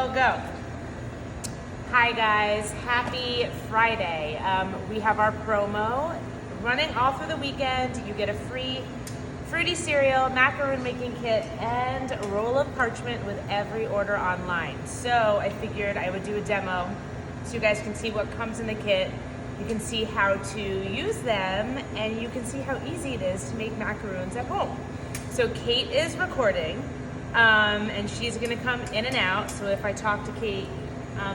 go, go. Hi guys, happy Friday. We have our promo running all through the weekend. You get a free fruity cereal, macaron making kit, and a roll of parchment with every order online. So I figured I would do a demo so you guys can see what comes in the kit. You can see how to use them, and you can see how easy it is to make macaroons at home. So Kate is recording, and she's gonna come in and out. So if I talk to Kate,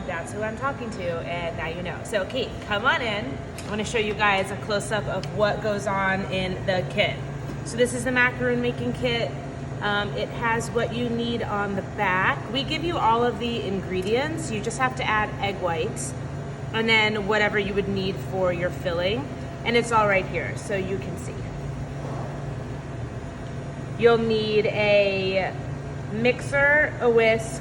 that's who I'm talking to, and now you know. So Kate, come on in. I wanna show you guys a close-up of what goes on in the kit. So this is the macaron making kit. It has what you need on the back. We give you all of the ingredients. You just have to add egg whites and then whatever you would need for your filling. And it's all right here, so you can see. You'll need a mixer, a whisk,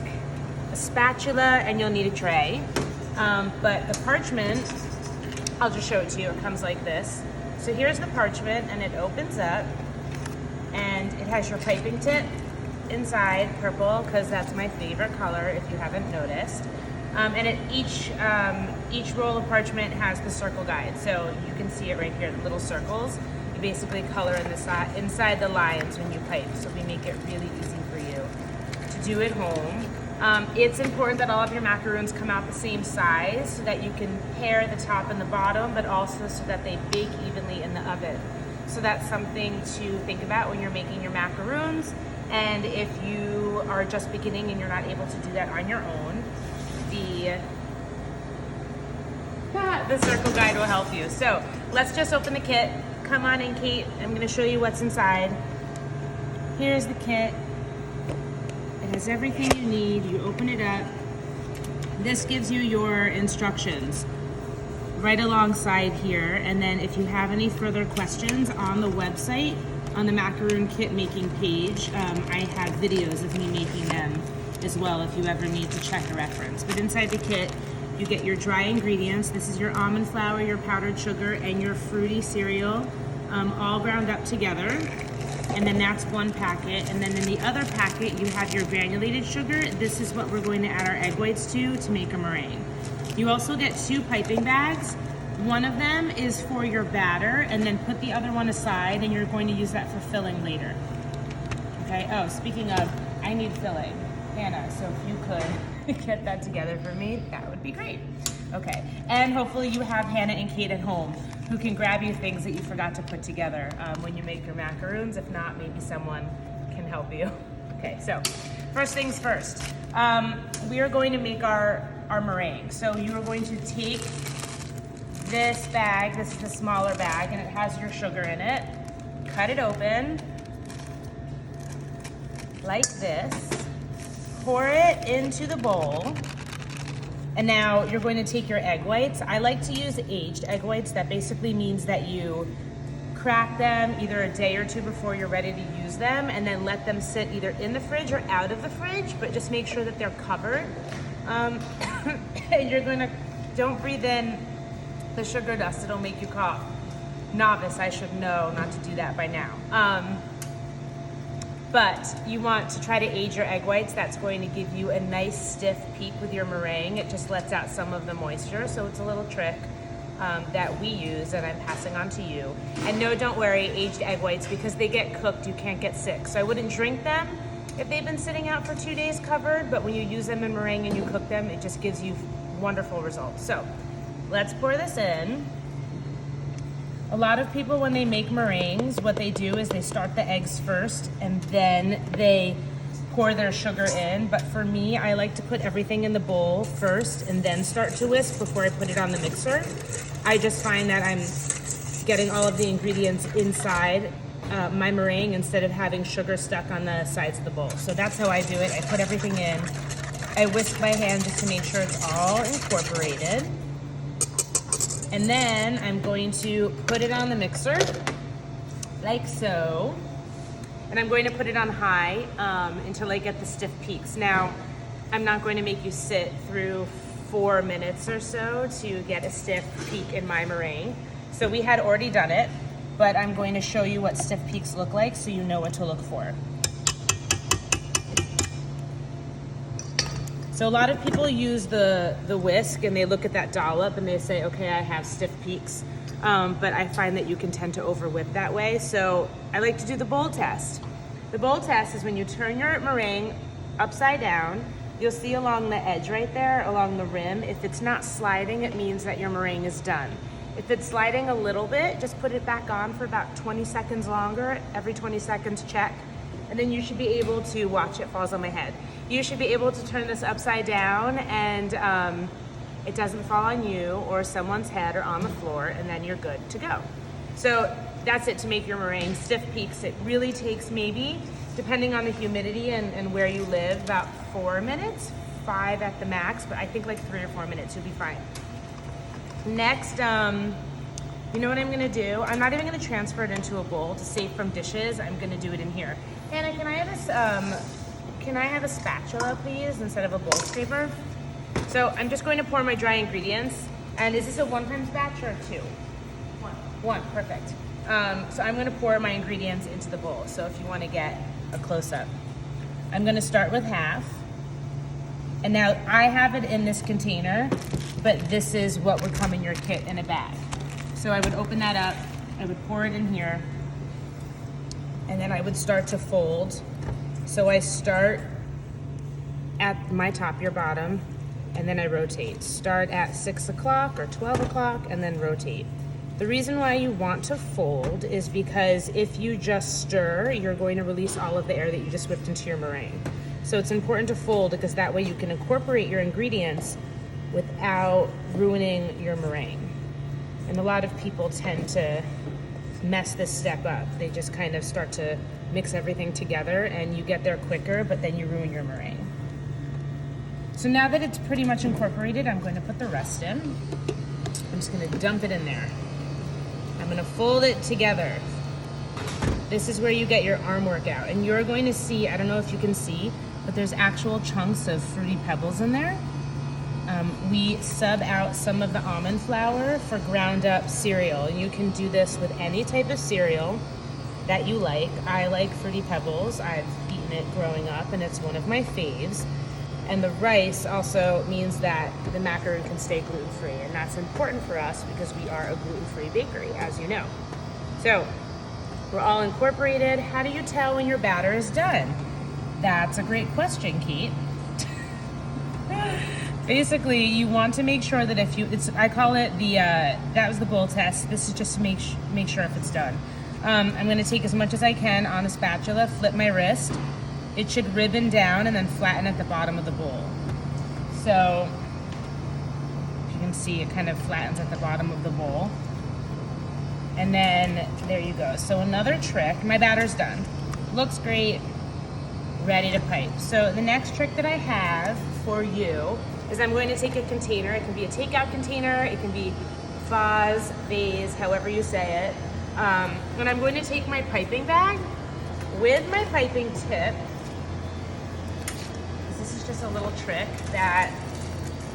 a spatula, and you'll need a tray. But the parchment, I'll just show it to you. It comes like this. So here's the parchment, and it opens up, and it has your piping tip inside, purple, because that's my favorite color if you haven't noticed. And each roll of parchment has the circle guide, so you can see it right here, the little circles. You basically color inside the lines when you pipe, so we make it really easy for you to do at home. It's important that all of your macaroons come out the same size so that you can pair the top and the bottom, but also so that they bake evenly in the oven. So that's something to think about when you're making your macaroons. And if you are just beginning and you're not able to do that on your own, the circle guide will help you. So let's just open the kit. Come on in, Kate. I'm gonna show you what's inside. Here's the kit. It has everything you need. You open it up. This gives you your instructions right alongside here. And then if you have any further questions on the website, on the macaroon kit making page, I have videos of me making them as well if you ever need to check a reference. But inside the kit, you get your dry ingredients. This is your almond flour, your powdered sugar, and your fruity cereal, all ground up together. And then that's one packet. And then in the other packet, you have your granulated sugar. This is what we're going to add our egg whites to make a meringue. You also get 2 piping bags. One of them is for your batter, and then put the other one aside, and you're going to use that for filling later. Okay, oh, speaking of, I need filling. Hannah, so if you could get that together for me, that would be great. Okay, and hopefully you have Hannah and Kate at home who can grab you things that you forgot to put together when you make your macaroons. If not, maybe someone can help you. Okay, so first things first. We are going to make our meringue. So you are going to take this bag, this is the smaller bag, and it has your sugar in it. Cut it open like this. Pour it into the bowl. And now you're going to take your egg whites. I like to use aged egg whites. That basically means that you crack them either a day or 2 before you're ready to use them, and then let them sit either in the fridge or out of the fridge, but just make sure that they're covered. And you're gonna, don't breathe in the sugar dust, it'll make you cough. Novice, I should know not to do that by now. But you want to try to age your egg whites. That's going to give you a nice stiff peak with your meringue. It just lets out some of the moisture, so it's a little trick that we use and I'm passing on to you. And no, don't worry, aged egg whites, because they get cooked, you can't get sick. So I wouldn't drink them if they've been sitting out for 2 days covered, but when you use them in meringue and you cook them, it just gives you wonderful results. So let's pour this in. A lot of people, when they make meringues, what they do is they start the eggs first and then they pour their sugar in. But for me, I like to put everything in the bowl first and then start to whisk before I put it on the mixer. I just find that I'm getting all of the ingredients inside my meringue instead of having sugar stuck on the sides of the bowl. So that's how I do it. I put everything in. I whisk my hand just to make sure it's all incorporated. And then I'm going to put it on the mixer, like so. And I'm going to put it on high until I get the stiff peaks. Now, I'm not going to make you sit through 4 minutes or so to get a stiff peak in my meringue. So we had already done it, but I'm going to show you what stiff peaks look like so you know what to look for. So a lot of people use the whisk and they look at that dollop and they say, okay, I have stiff peaks. But I find that you can tend to over whip that way. So I like to do the bowl test. The bowl test is when you turn your meringue upside down, you'll see along the edge right there, along the rim, if it's not sliding, it means that your meringue is done. If it's sliding a little bit, just put it back on for about 20 seconds longer. Every 20 seconds, check. And then you should be able to, watch, it falls on my head. You should be able to turn this upside down and it doesn't fall on you or someone's head or on the floor, and then you're good to go. So that's it to make your meringue. Stiff peaks, it really takes maybe, depending on the humidity and where you live, about 4 minutes, 5 at the max, but I think like 3 or 4 minutes you'll be fine. Next, you know what I'm gonna do? I'm not even gonna transfer it into a bowl to save from dishes. I'm gonna do it in here. Hannah, can I have a spatula, please, instead of a bowl scraper? So I'm just going to pour my dry ingredients. And is this a one-time spatula or 2? One, perfect. So I'm gonna pour my ingredients into the bowl. So if you wanna get a close-up. I'm gonna start with half. And now I have it in this container, but this is what would come in your kit in a bag. So I would open that up, I would pour it in here, and then I would start to fold. So I start at my top, your bottom, and then I rotate. Start at 6 o'clock or 12 o'clock, and then rotate. The reason why you want to fold is because if you just stir, you're going to release all of the air that you just whipped into your meringue. So it's important to fold because that way you can incorporate your ingredients without ruining your meringue. And a lot of people tend to mess this step up. They just kind of start to mix everything together and you get there quicker, but then you ruin your meringue. So now that it's pretty much incorporated, I'm going to put the rest in. I'm just going to dump it in there. I'm going to fold it together. This is where you get your arm workout. And you're going to see, I don't know if you can see, but there's actual chunks of Fruity Pebbles in there. We sub out some of the almond flour for ground up cereal. You can do this with any type of cereal that you like. I like Fruity Pebbles. I've eaten it growing up and it's one of my faves. And the rice also means that the macaron can stay gluten-free, and that's important for us because we are a gluten-free bakery, as you know. So we're all incorporated. How do you tell when your batter is done? That's a great question, Kate. Basically, you want to make sure that I call it that was the bowl test. This is just to make sure if it's done. I'm gonna take as much as I can on a spatula, flip my wrist. It should ribbon down and then flatten at the bottom of the bowl. So, if you can see, it kind of flattens at the bottom of the bowl. And then, there you go. So another trick, my batter's done. Looks great, ready to pipe. So the next trick that I have for you is I'm going to take a container. It can be a takeout container, it can be vase, however you say it. And I'm going to take my piping bag with my piping tip. This is just a little trick that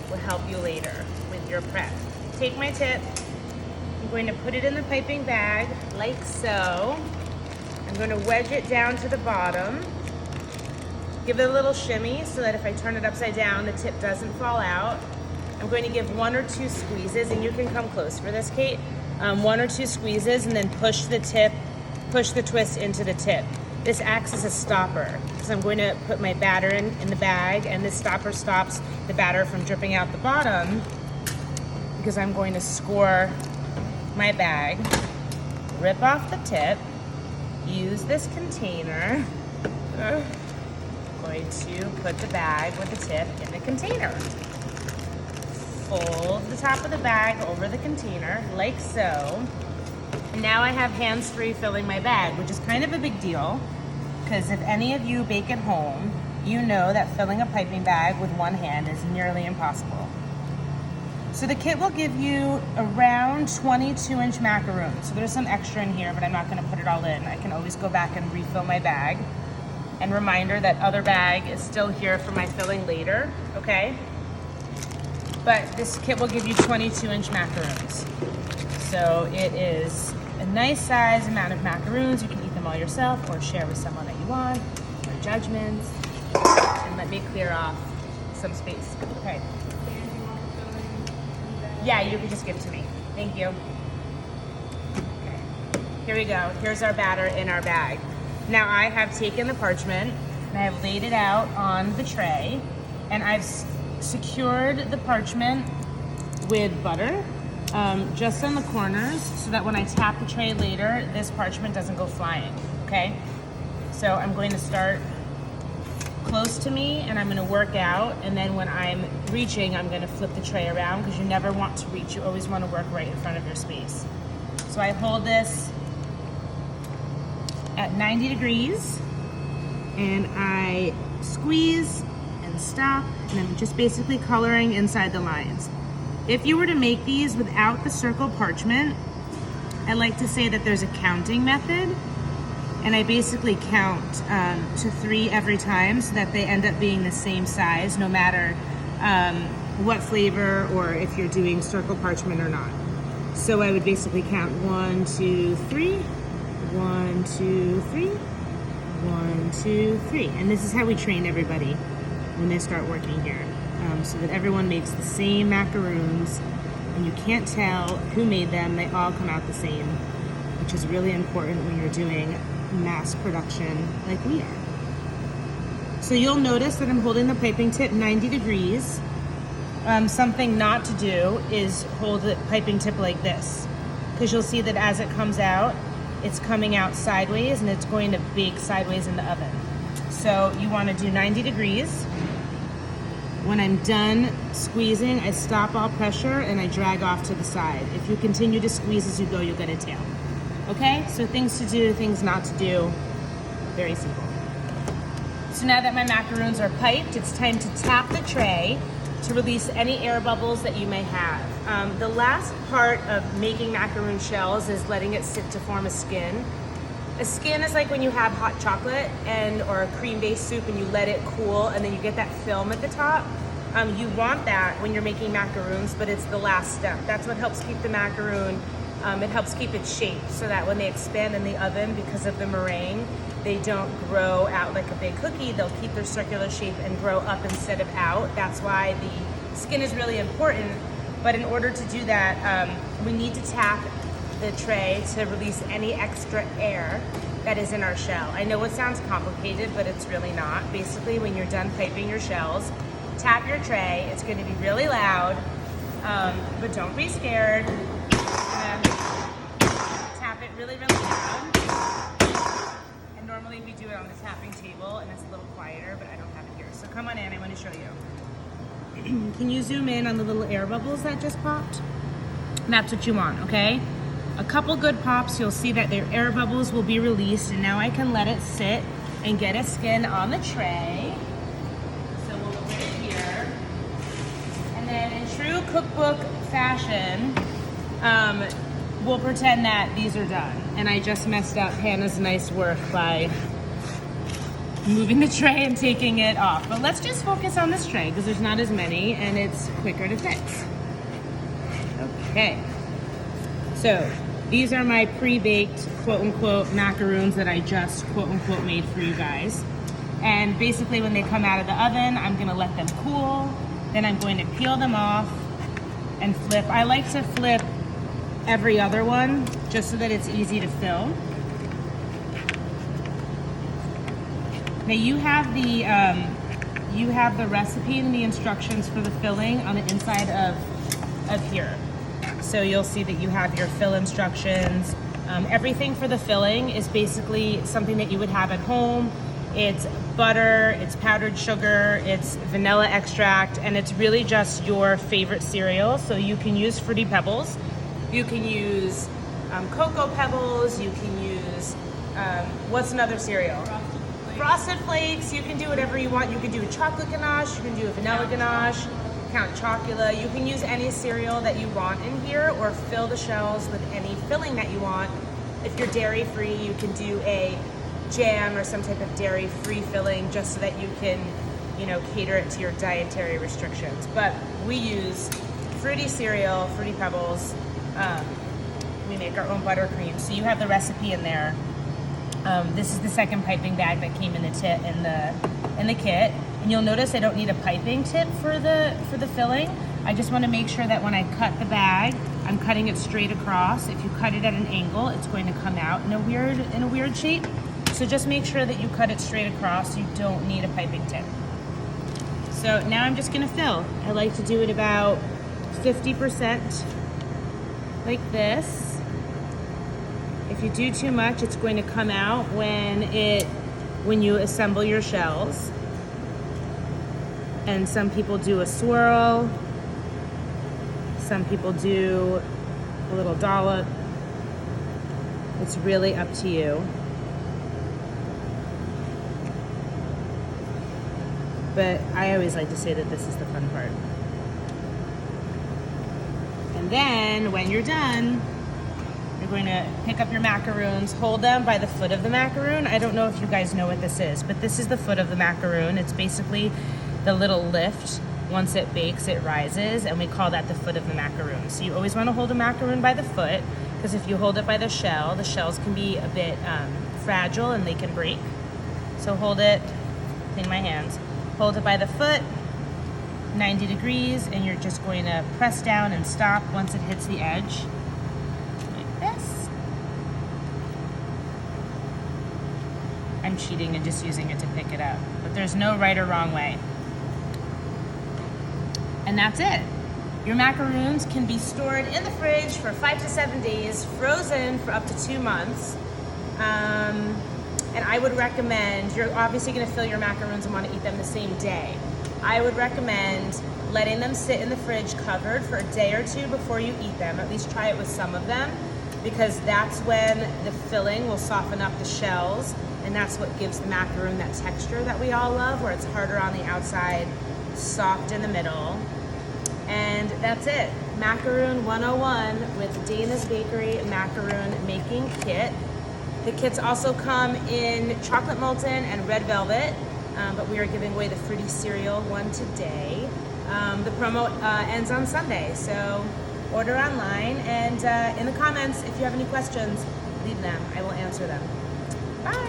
will help you later with your prep. Take my tip, I'm going to put it in the piping bag like so. I'm going to wedge it down to the bottom. Give it a little shimmy so that if I turn it upside down, the tip doesn't fall out. I'm going to give 1 or 2 squeezes, and you can come close for this, Kate. 1 or 2 squeezes, and then push the twist into the tip. This acts as a stopper because I'm going to put my batter in the bag, and this stopper stops the batter from dripping out the bottom because I'm going to score my bag, rip off the tip, use this container. I'm going to put the bag with the tip in the container. Fold the top of the bag over the container like so. And now I have hands-free filling my bag, which is kind of a big deal because if any of you bake at home, you know that filling a piping bag with one hand is nearly impossible. So the kit will give you around 22-inch macaroons. So there's some extra in here, but I'm not going to put it all in. I can always go back and refill my bag. And reminder that other bag is still here for my filling later, okay? But this kit will give you 22-inch macaroons. So it is a nice size amount of macaroons. You can eat them all yourself or share with someone that you want. No judgments. And let me clear off some space. Okay. Yeah, you can just give it to me. Thank you. Okay. Here we go. Here's our batter in our bag. Now I have taken the parchment and I have laid it out on the tray, and I've secured the parchment with butter just on the corners so that when I tap the tray later, this parchment doesn't go flying, okay? So I'm going to start close to me and I'm going to work out, and then when I'm reaching, I'm going to flip the tray around, because you never want to reach, you always want to work right in front of your space. So I hold this at 90 degrees and I squeeze and stop, and I'm just basically coloring inside the lines. If you were to make these without the circle parchment, I like to say that there's a counting method, and I basically count to 3 every time so that they end up being the same size no matter what flavor or if you're doing circle parchment or not. So I would basically count 1, 2, 3, 1, 2, 3, 1, 2, 3. And this is how we train everybody when they start working here, so that everyone makes the same macaroons and you can't tell who made them. They all come out the same, which is really important when you're doing mass production like we are. So you'll notice that I'm holding the piping tip 90 degrees. Something not to do is hold the piping tip like this, because you'll see that as it comes out, it's coming out sideways and it's going to bake sideways in the oven. So you want to do 90 degrees. When I'm done squeezing, I stop all pressure and I drag off to the side. If you continue to squeeze as you go, you'll get a tail. Okay, so things to do, things not to do, very simple. So now that my macaroons are piped, it's time to tap the tray to release any air bubbles that you may have. The last part of making macaroon shells is letting it sit to form a skin. A skin is like when you have hot chocolate or a cream-based soup and you let it cool and then you get that film at the top. You want that when you're making macaroons, but it's the last step. That's what helps keep the macaroon. It helps keep its shape so that when they expand in the oven, because of the meringue, they don't grow out like a big cookie. They'll keep their circular shape and grow up instead of out. That's why the skin is really important. But in order to do that, we need to tap the tray to release any extra air that is in our shell. I know it sounds complicated, but it's really not. Basically, when you're done piping your shells, tap your tray. It's going to be really loud, but don't be scared. Tap it really, really loud. And normally we do it on the tapping table and it's a little quieter, but I don't have it here. So come on in, I want to show you. Can you zoom in on the little air bubbles that just popped? And that's what you want, okay? A couple good pops, you'll see that their air bubbles will be released, and now I can let it sit and get a skin on the tray. So we'll put it here. And then in true cookbook fashion, we'll pretend that these are done. And I just messed up Hannah's nice work by moving the tray and taking it off. But let's just focus on this tray because there's not as many and it's quicker to fix. Okay. So these are my pre-baked quote-unquote macaroons that I just quote-unquote made for you guys. And basically when they come out of the oven, I'm gonna let them cool. Then I'm going to peel them off and flip. I like to flip every other one just so that it's easy to fill. Now you have the recipe and the instructions for the filling on the inside of here. So you'll see that you have your fill instructions. Everything for the filling is basically something that you would have at home. It's butter, it's powdered sugar, it's vanilla extract, and it's really just your favorite cereal. So you can use Fruity Pebbles, you can use Cocoa Pebbles, you can use, what's another cereal? Frosted Flakes. You can do whatever you want. You can do a chocolate ganache, you can do a vanilla ganache, Count Chocula. You can use any cereal that you want in here or fill the shells with any filling that you want. If you're dairy free, you can do a jam or some type of dairy free filling just so that you can, you know, cater it to your dietary restrictions. But we use fruity cereal, Fruity Pebbles. We make our own buttercream. So you have the recipe in there. This is the second piping bag that came in the kit. And you'll notice I don't need a piping tip for the filling. I just want to make sure that when I cut the bag, I'm cutting it straight across. If you cut it at an angle, it's going to come out in a weird shape. So just make sure that you cut it straight across. You don't need a piping tip. So now I'm just gonna fill. I like to do it about 50% like this. If you do too much, it's going to come out when you assemble your shells. And some people do a swirl. Some people do a little dollop. It's really up to you. But I always like to say that this is the fun part. And then when you're done, you're going to pick up your macaroons, hold them by the foot of the macaroon. I don't know if you guys know what this is, but this is the foot of the macaroon. It's basically the little lift. Once it bakes, it rises, and we call that the foot of the macaroon. So you always want to hold a macaroon by the foot, because if you hold it by the shells can be a bit fragile and they can break. So hold it, clean my hands. Hold it by the foot, 90 degrees, and you're just going to press down and stop once it hits the edge, like this. I'm cheating and just using it to pick it up, but there's no right or wrong way. And that's it. Your macaroons can be stored in the fridge for 5 to 7 days, frozen for up to 2 months. And I would recommend, you're obviously gonna fill your macaroons and wanna eat them the same day. I would recommend letting them sit in the fridge covered for a day or two before you eat them. At least try it with some of them, because that's when the filling will soften up the shells, and that's what gives the macaroon that texture that we all love, where it's harder on the outside, soft in the middle. And that's it. Macaroon 101 with Dana's Bakery macaroon making kit. The kits also come in chocolate molten and red velvet, but we are giving away the fruity cereal one today. The promo ends on Sunday, so order online, and in the comments, if you have any questions, leave them. I will answer them. Bye.